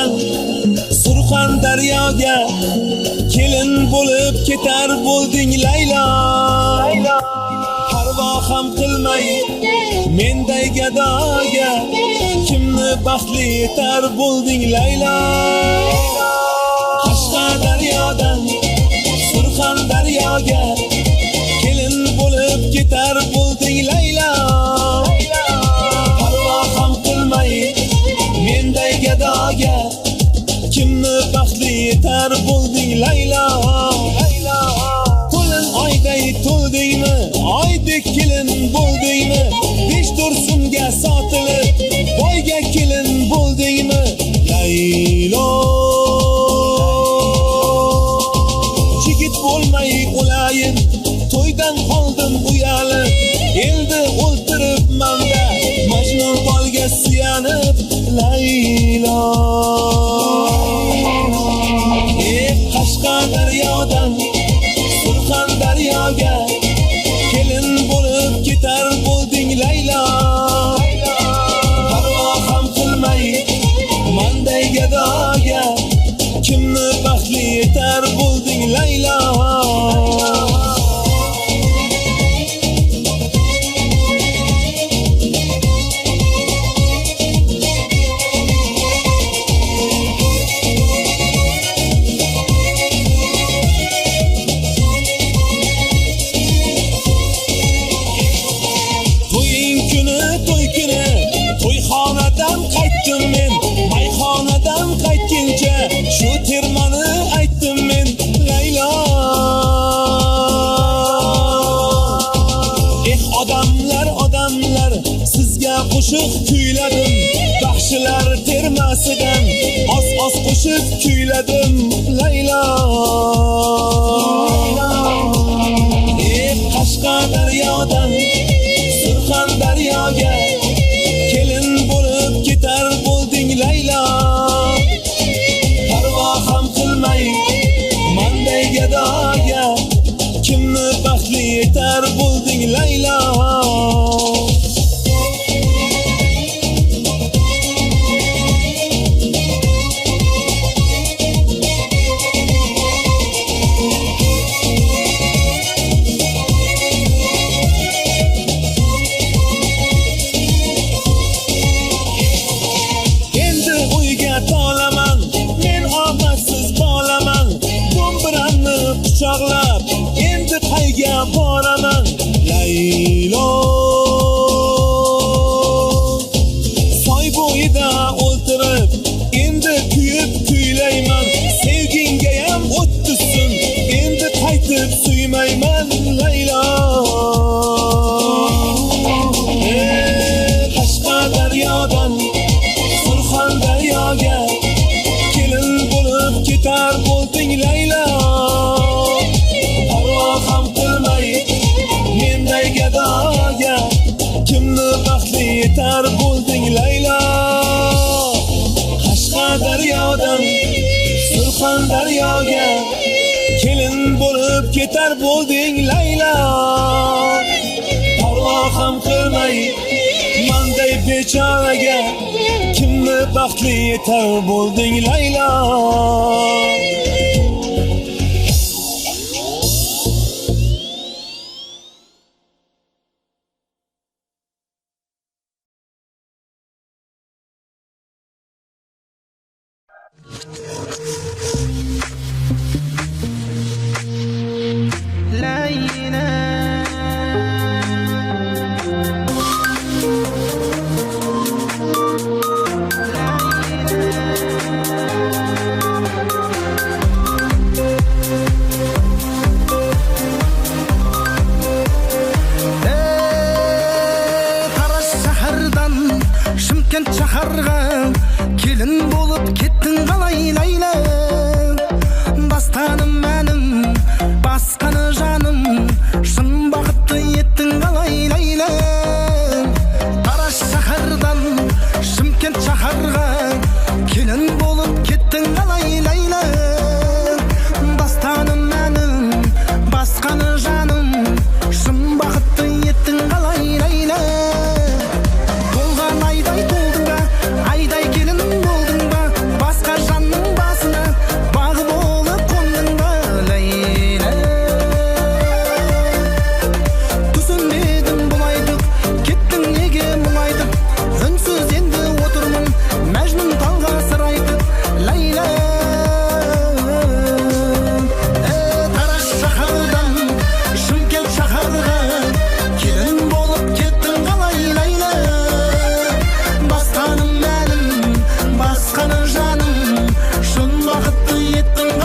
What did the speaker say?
daryodan Surxon daryoga kelin bo'lib ketar bo'lding Laylo. Parvo ham qilmay menday gadoga kimni baxtli etar bo'lding Laylo. Qashqar daryodan Surxon daryoga kelin bo'lib ketar bo'lding Laylo. Parvo ham qilmay menday gadoga kimni baxtli etar bo'lding Laylo. To'lin oyday to'ldingmi, oydek kelin bo'ldingmi, 5 tursunga sotilib boyga kelin bo'ldingmi Laylo. Chigit bo'lmay o'layin, to'ydan qoldim uyalib, eldi o'ltirib manda Majnun polga suyanib Laylo. Qashqar daryodan Surxon daryoga kelin bo'lib ketar bo'lding Laylo. Parvo ham qilmay manday gadoga kimni baxtli etar bo'lding Laylo. Shu termani aytdim men Laylo. Odamlar sizga qo'shiq kuyladim, baxshilar termasidan oz qo'shiq kuyladim Laylo. Qashqar daryodan Surxon daryoga kelin bo'lib ketar bo'lding Laylo. Manday gadoga kimni baxtli etar bo'lding Laylo. Endi uyga tolaman, men omadsiz bolaman, do'mbiramni quchoqlab endi qayga boraman Laylo. Soy bo'yida o'ltirib endi kuyib kuylayman, sevgingga ham o'ttisin endi qaytib suymayman Laylo. Qashqar daryodan Surxon daryoga kelin bo'lib ketar bo'lding Laylo. Parvo ham qilmay menday gadoga kimni baxtli etar bo'lding Laylo. Qashqar daryodan Surxon daryoga kelin bo'lib ketar bo'lding Laylo. Parvo ham qilmay manday bechoraga kimni baxtli etar bo'lding Laylo. ketding